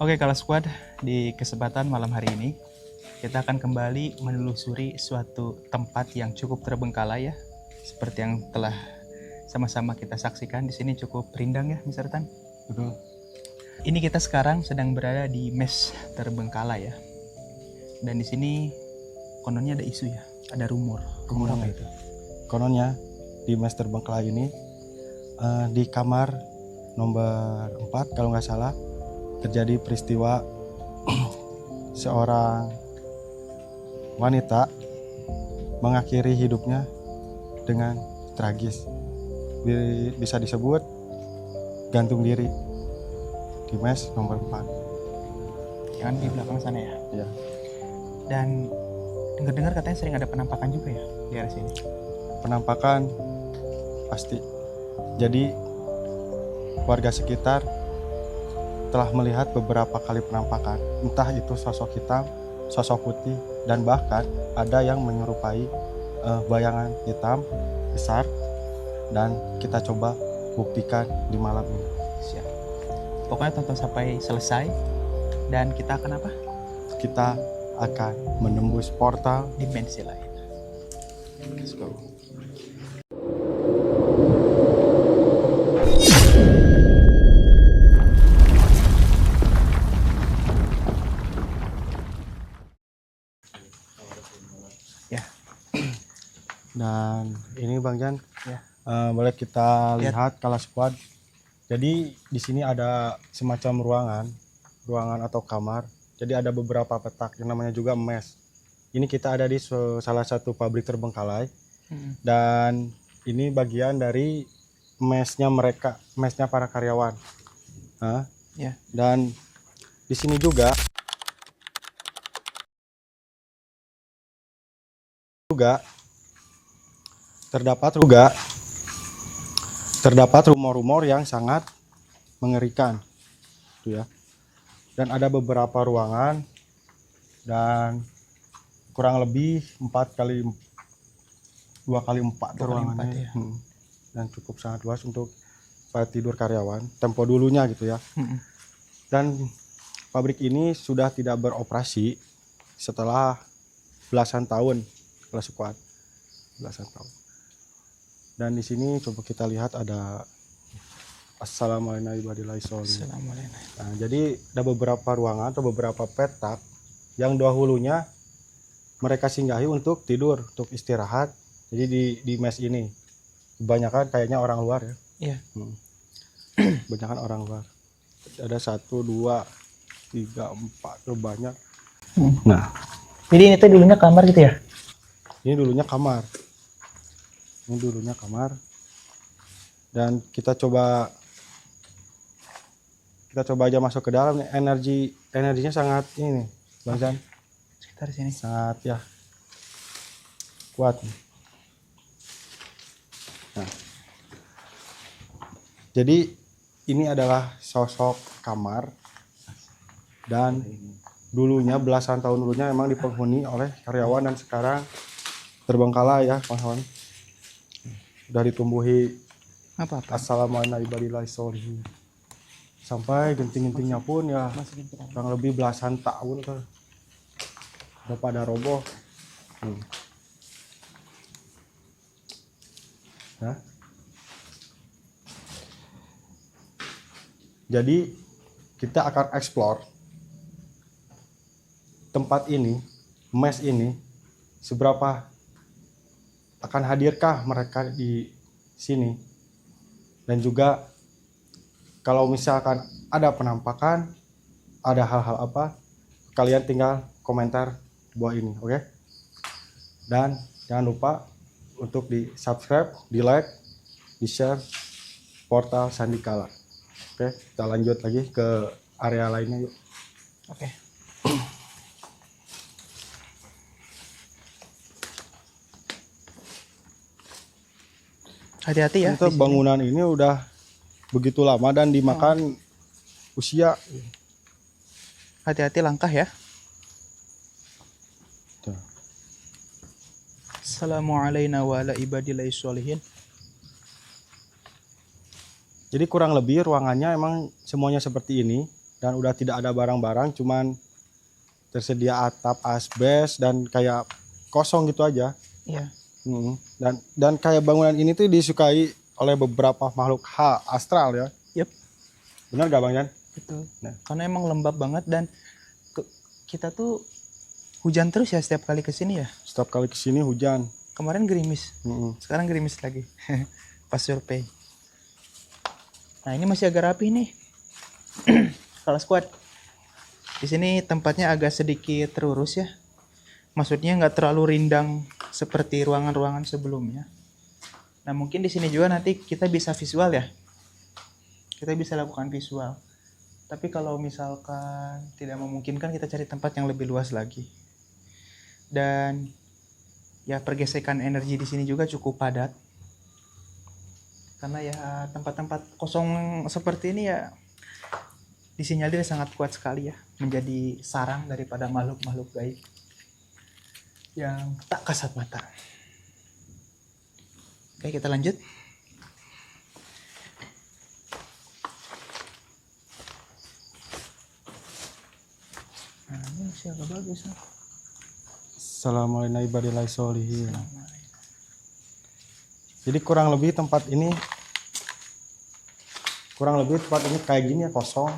Oke, kalau squad, di kesempatan malam hari ini kita akan kembali menelusuri suatu tempat yang cukup terbengkalai ya, seperti yang telah sama-sama kita saksikan di sini cukup rindang ya, Mr. Tan. Betul. Ini kita sekarang sedang berada di mes terbengkalai ya, dan di sini kononnya ada isu ya, ada rumor apa itu? Kononnya di mes terbengkalai ini di kamar nomor 4 kalau nggak salah terjadi peristiwa seorang wanita mengakhiri hidupnya dengan tragis. Bisa disebut gantung diri di mes nomor 4. Yang di belakang sana ya. Ya. Dan dengar-dengar katanya sering ada penampakan juga ya di area sini. Penampakan pasti. Jadi warga sekitar telah melihat beberapa kali penampakan, entah itu sosok hitam, sosok putih, dan bahkan ada yang menyerupai bayangan hitam besar, dan kita coba buktikan di malam ini. Siap. Pokoknya tonton sampai selesai, dan kita akan apa? Kita akan menembus portal Dimensi lain. Let's go. Ya. Dan ini Bang Jan, Ya. boleh kita Lihat. lihat Kala Squad. Jadi di sini ada semacam ruangan atau kamar. Jadi ada beberapa petak yang namanya juga mes. Ini kita ada di salah satu pabrik terbengkalai, dan ini bagian dari mesnya mereka, mesnya para karyawan. Nah, Ya. dan di sini juga terdapat rumor-rumor yang sangat mengerikan, gitu ya. Dan ada beberapa ruangan, dan kurang lebih 4 kali 2 kali 4 ruangannya, ya. Dan cukup sangat luas untuk tempat tidur karyawan tempo dulunya gitu ya. Dan pabrik ini sudah tidak beroperasi setelah belasan tahun, Kala Squad, belasan tahun. Dan di sini coba kita lihat ada Assalamualaikum. Assalamualaikum. Nah, jadi ada beberapa ruangan atau beberapa petak yang dahulunya mereka singgahi untuk tidur, untuk istirahat. Jadi di mes ini kebanyakan kayaknya orang luar ya. Iya. Kebanyakan orang luar. Ada 1, 2, 3, 4 tuh banyak. Nah, Jadi ini tuh dulunya kamar gitu ya? ini dulunya kamar. Ini dulunya kamar. Dan kita coba aja masuk ke dalam nih. Energinya sangat ini, Bang Jan. Sekitar sini. Sangat ya kuat. Nah, jadi ini adalah sosok kamar, dan dulunya belasan tahun dulunya memang dipenghuni oleh karyawan, dan sekarang terbengkalai ya kawan-kawan. Udah ditumbuhi Apa-apa? Assalamualaikum. Sampai genting-gentingnya pun ya kurang lebih belasan tahun kan. Udah pada roboh. Nah. Jadi kita akan explore tempat ini, mes ini, seberapa akan hadirkah mereka di sini. Dan juga kalau misalkan ada penampakan, ada hal-hal apa, kalian tinggal komentar di bawah ini, oke? Dan jangan lupa untuk di subscribe, di like, di share portal Sandikala. Oke, kita lanjut lagi ke area lainnya yuk. Oke. Hati-hati ya. Itu bangunan ini udah begitu lama dan dimakan usia. Hati-hati langkah ya. Tuh. Assalamualaikum warahmatullahi wabarakatuh. Jadi kurang lebih ruangannya emang semuanya seperti ini, dan udah tidak ada barang-barang, cuman tersedia atap asbes dan kayak kosong gitu aja. Iya. Dan kayak bangunan ini tuh disukai oleh beberapa makhluk astral ya. Yep. Benar gak Bang Jan? Betul. Nah. Karena emang lembab banget dan kita tuh hujan terus ya setiap kali kesini ya. Setiap kali kesini hujan. Kemarin gerimis. Sekarang gerimis lagi. Pas survei. Nah, ini masih agak rapi nih. Kalau squad. Di sini tempatnya agak sedikit terurus ya. Maksudnya nggak terlalu rindang seperti ruangan-ruangan sebelumnya. Nah, mungkin di sini juga nanti kita bisa visual ya. Kita bisa lakukan visual. Tapi kalau misalkan tidak memungkinkan, kita cari tempat yang lebih luas lagi. Dan ya pergesekan energi di sini juga cukup padat. Karena ya tempat-tempat kosong seperti ini ya disinyalir sangat kuat sekali ya, menjadi sarang daripada makhluk-makhluk gaib yang tak kasat mata. Oke, kita lanjut. Nah, ini masih agak bagus. Assalamualaikum warahmatullahi wabarakatuh. Jadi kurang lebih tempat ini kayak gini ya, kosong.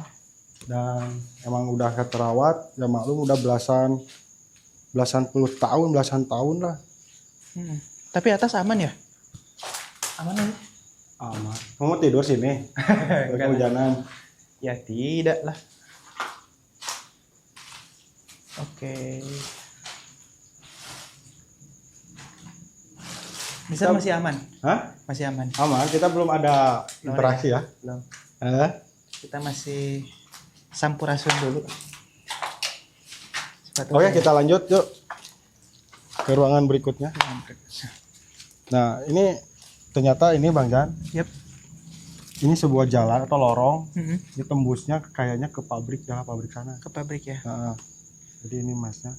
Dan emang udah terawat, ya maklum udah belasan tahun lah. Tapi atas aman ya? Aman ya? Aman. Kamu tidur sini? Kehujanan? Ya tidak lah. Oke. Mister masih aman? Hah? Masih aman? Aman, kita belum ada interaksi ya? Belum. Kita masih sampurasun dulu. Oke, kita lanjut yuk ke ruangan berikutnya. Nah, ini ternyata ini Bang Jan. Yep. Ini sebuah jalan atau lorong. Ini tembusnya kayaknya ke pabrik sana. Ke pabrik ya. Nah, jadi ini masnya.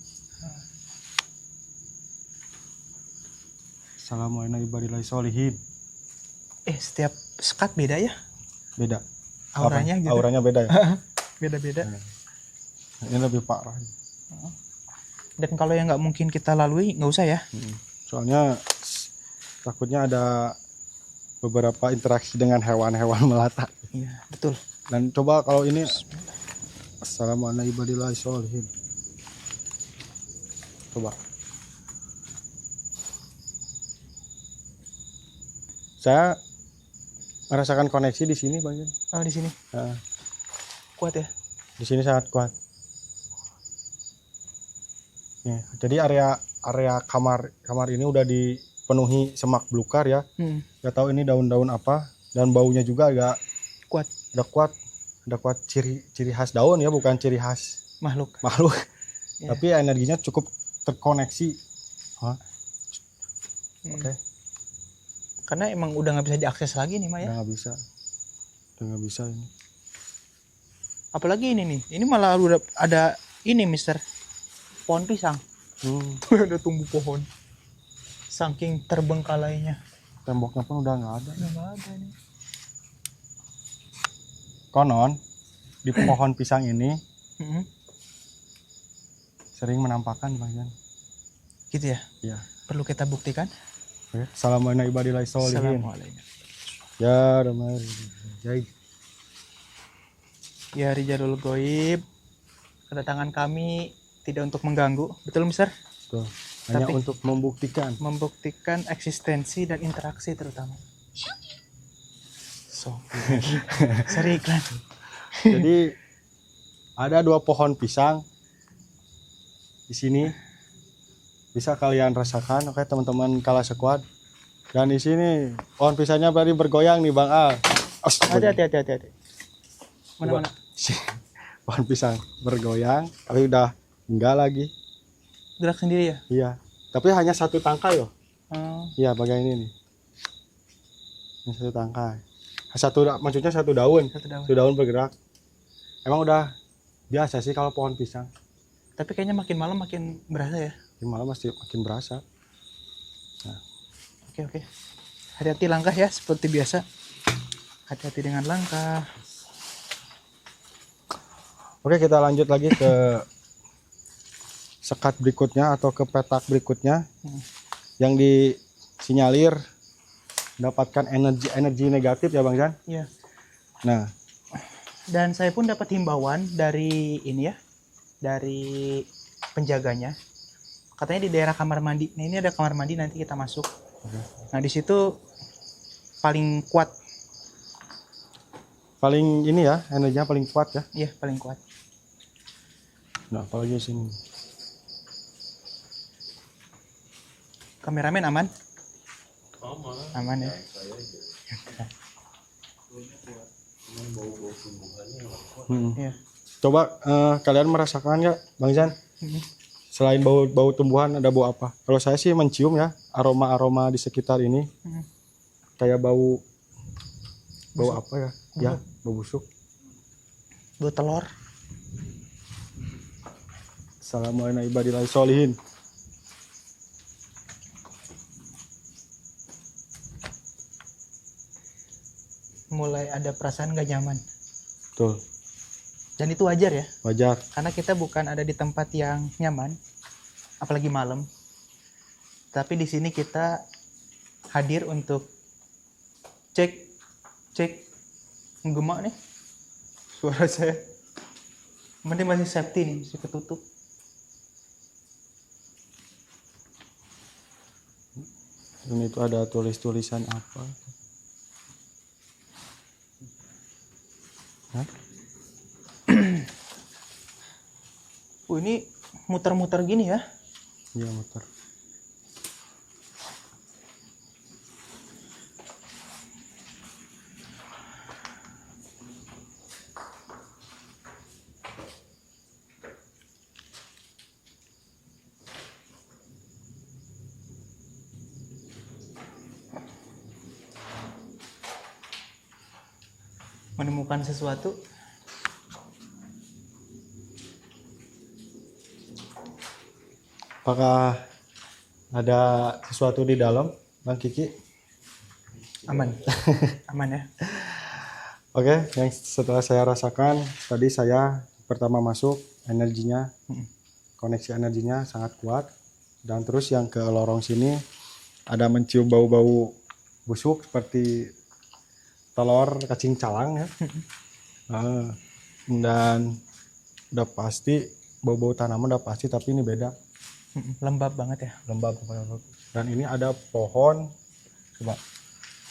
Assalamualaikum warahmatullahi wabarakatuh. Setiap sekat beda ya? Beda. Auranya gitu. Auranya beda ya. Beda-beda. Ini lebih parah. Dan kalau yang nggak mungkin kita lalui nggak usah ya. Soalnya takutnya ada beberapa interaksi dengan hewan-hewan melata. Iya, betul. Dan coba kalau ini Assalamualaikum warahmatullahi wabarakatuh. Coba. Saya merasakan koneksi di sini, Bang. Oh, di sini. Kuat ya? Di sini sangat kuat. Nih, jadi area kamar ini udah dipenuhi semak belukar ya. Gak tahu ini daun-daun apa, dan baunya juga agak kuat. Ada kuat ciri khas daun ya, bukan ciri khas makhluk. Yeah. Tapi energinya cukup terkoneksi. Oke. Karena emang udah nggak bisa diakses lagi nih, Maya. Udah nggak bisa ini. Apalagi ini nih, ini malah udah ada ini, Mister, pohon pisang. Udah tumbuh pohon. Saking terbengkalainya. Temboknya pun udah nggak ada. Nggak ada nih. Konon di pohon pisang ini sering menampakkan, Bang Jan. Gitu ya? Iya. Perlu kita buktikan. Assalamualaikum warahmatullahi wabarakatuh. Ya Rahman. Ya Rijalul Goib, kedatangan kami tidak untuk mengganggu, betul Mister? Betul. Hanya tapi untuk membuktikan eksistensi dan interaksi terutama. Sorry iklan. Jadi ada 2 pohon pisang di sini. Bisa kalian rasakan, oke teman-teman Kala Squad. Dan di sini pohon pisangnya berarti bergoyang nih Bang Al. Hati. Mana? Pohon pisang bergoyang, tapi udah enggak lagi. Gerak sendiri ya? Iya. Tapi hanya 1 tangkai loh. Iya, bagian ini nih. Ini 1 tangkai. Maksudnya 1 daun. 1 daun bergerak. Emang udah biasa sih kalau pohon pisang. Tapi kayaknya makin malam makin berasa ya. Malam masih makin berasa. Nah. Oke. Hati-hati langkah ya, seperti biasa. Hati-hati dengan langkah. Oke, kita lanjut lagi ke sekat berikutnya atau ke petak berikutnya yang disinyalir mendapatkan energi negatif ya Bang Jan. Iya. Nah, Dan saya pun dapat himbauan dari ini ya, dari penjaganya. Katanya di daerah kamar mandi. Nah, ini ada kamar mandi, nanti kita masuk. Nah, di situ paling kuat. paling ini ya, energinya paling kuat ya. Iya, paling kuat. Nah, apalagi di sini. Kameramen aman? Aman ya. Iya. Coba kalian merasakan nggak, Bang Jan? Selain bau tumbuhan ada bau apa? Kalau saya sih mencium ya aroma di sekitar ini. Kayak bau apa ya? Ya, bau busuk. Bau telur. Assalamualaikum warahmatullahi wabarakatuh. Mulai ada perasaan gak nyaman. Betul, Dan itu wajar ya, wajar. karena kita bukan ada di tempat yang nyaman, apalagi malam. Tapi di sini kita hadir untuk cek menggema nih suara saya. Mending masih safety nih, masih ketutup. Ini tuh ada tulisan apa? Hah? Ini muter-muter gini ya. Iya, motor. Menemukan sesuatu. Apakah ada sesuatu di dalam, Bang Kiki? Aman. Aman ya. Oke, yang setelah saya rasakan tadi, saya pertama masuk energinya, koneksi energinya sangat kuat, dan terus yang ke lorong sini ada mencium bau-bau busuk seperti telur cacing calang ya. Dan udah pasti bau-bau tanaman udah pasti, tapi ini beda, Lembab banget ya. lembab. Dan ini ada pohon, coba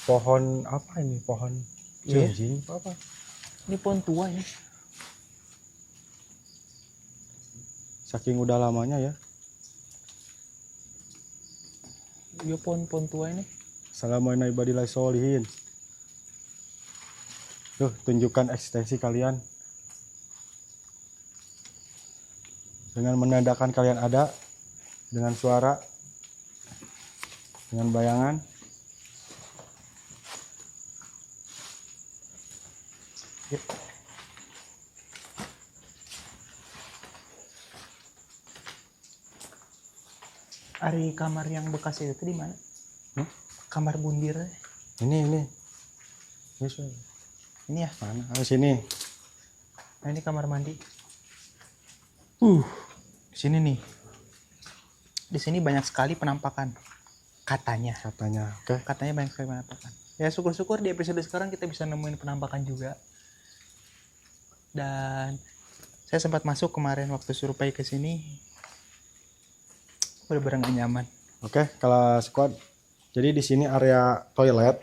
pohon apa ini, pohon Iya. jinjing apa? Ini pohon tua ya. Saking udah lamanya ya. Iya, pohon tua ini. Assalamualaikum warahmatullahi wabarakatuh. Tuh, tunjukkan eksistensi kalian dengan menandakan kalian ada, dengan suara, dengan bayangan. Ya. Ari kamar yang bekas itu di mana? Kamar bundir. Ini. Yes, Ini ya. mana? Oh, sini. Nah, ini kamar mandi. Di sini nih. Di sini banyak sekali penampakan. Katanya. Oke. Katanya banyak sekali penampakan. Ya, syukur-syukur di episode sekarang kita bisa nemuin penampakan juga. Dan saya sempat masuk kemarin waktu Survei ke sini. Bener-bener gak nyaman. Oke, kalau squad. Jadi di sini area toilet.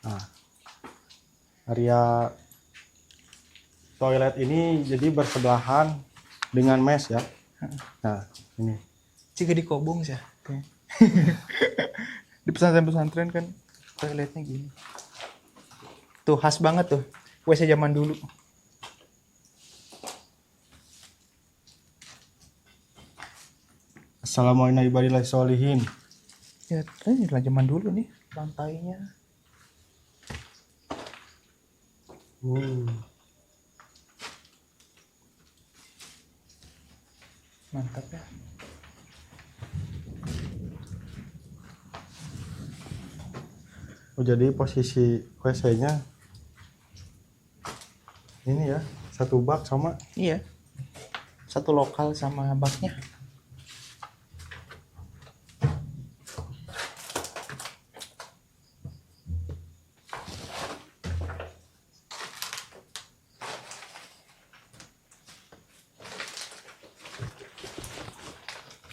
Nah, area toilet ini jadi bersebelahan dengan mes ya. Nah, ini. Jika di Kobong sih. Di pesantren-pesantren kan toiletnya gini. Tuh khas banget tuh. WC zaman dulu. Assalamualaikum warahmatullahi wabarakatuh. Ya, ini lah zaman dulu nih lantainya. Mantap ya. Oh, jadi posisi WC-nya ini ya, Satu bak sama. Iya. Satu lokal sama baknya.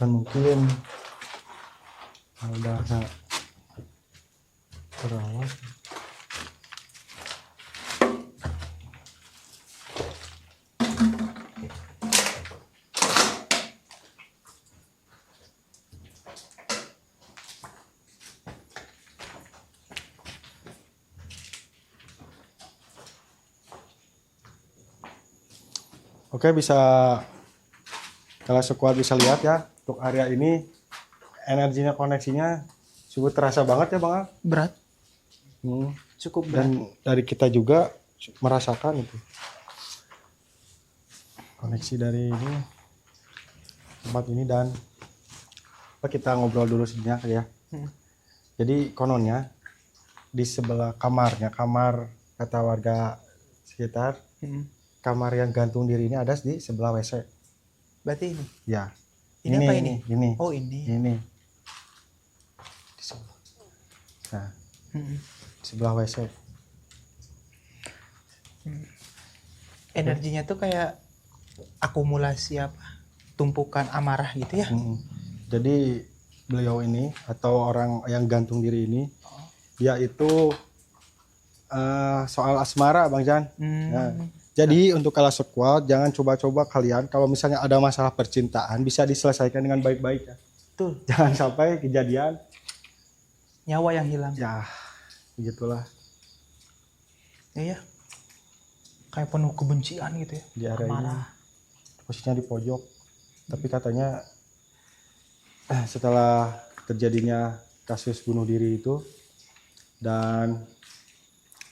Kan mungkin udah nggak terawat. Oke, bisa kalau sekuat bisa lihat ya untuk area ini energinya koneksinya cukup terasa banget ya Bang Al. Berat. Cukup berat. Dan dari kita juga merasakan itu koneksi dari ini tempat ini. Dan kita ngobrol dulu sebenarnya kali ya. Jadi kononnya di sebelah kamarnya, kamar kata warga sekitar, kamar yang gantung diri ini ada di sebelah WC. Berarti ini. Ya. Ini apa ini? Ini. Oh, ini. Ini. Di sebelah. Nah, di sebelah WC. Energinya tuh kayak akumulasi apa? Tumpukan amarah gitu ya. Jadi beliau ini atau orang yang gantung diri ini, dia itu soal asmara Bang Jan. Nah, jadi untuk kalau sekuat jangan coba-coba kalian kalau misalnya ada masalah percintaan bisa diselesaikan dengan baik-baik ya. Betul. Jangan sampai kejadian Nyawa yang hilang. ya begitulah Iya. Kayak penuh kebencian gitu ya. di area ini. Amarah. Posisinya di pojok. Tapi katanya setelah terjadinya kasus bunuh diri itu dan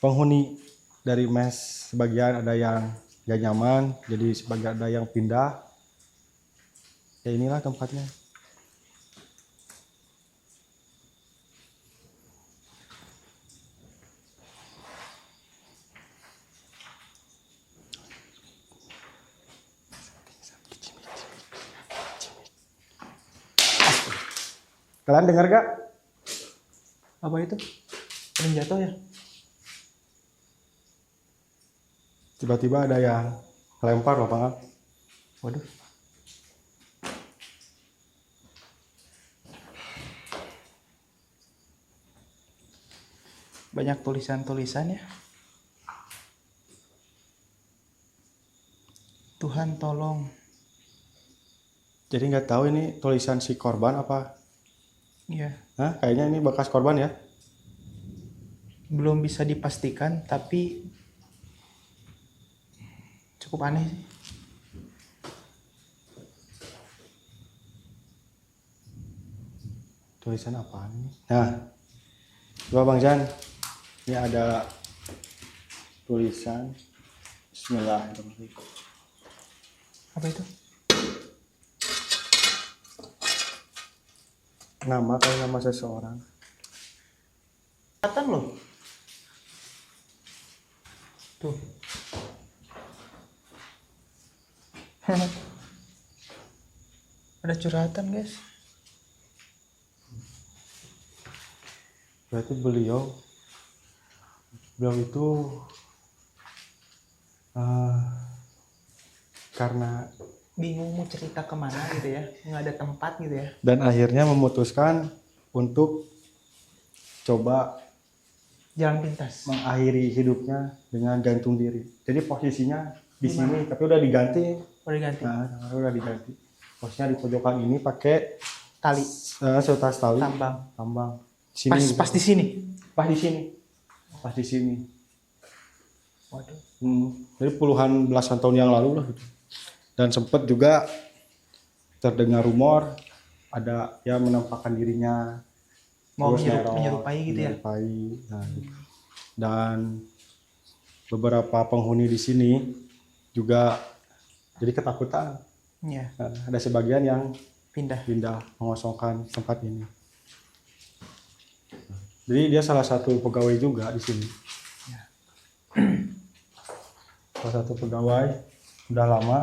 penghuni dari mes sebagian ada yang gak nyaman, jadi sebagian ada yang pindah. Ya inilah tempatnya. Kalian dengar gak? Apa itu? Sering jatuh ya? Tiba-tiba ada yang lempar lapangan. Waduh. Banyak tulisan-tulisan ya. Tuhan tolong. Jadi nggak tahu ini tulisan si korban apa? Iya. Hah? Kayaknya ini bekas korban ya? Belum bisa dipastikan tapi cukup aneh sih. Tulisan apa ini? Nah, coba Bang Jan, ini ada tulisan Bismillahirrahmanirrahim. Apa itu? Nama kayak nama seseorang. Kelihatan loh. Tuh. Ada curhatan guys. Berarti beliau itu karena Bingung mau cerita kemana gitu ya, nggak ada tempat gitu ya. dan akhirnya memutuskan untuk coba Jalan pintas. mengakhiri hidupnya dengan gantung diri. Jadi posisinya di sini, tapi udah diganti. Udah ganti. Nah, udah diganti. Posisinya di pojokan ini pakai Tali. seutas tali. Tambang. Sini, gitu. Pas di sini. Pas di sini. Pas di sini. Waduh. Jadi puluhan belasan tahun yang lalu lah gitu. Dan sempat juga terdengar rumor ada yang menampakkan dirinya Mau terus menyerupai gitu ya. Nah, gitu. Dan beberapa penghuni di sini juga jadi ketakutan. Iya. Nah, ada sebagian yang Pindah. mengosongkan tempat ini. Jadi dia salah satu pegawai juga di sini. salah satu pegawai udah lama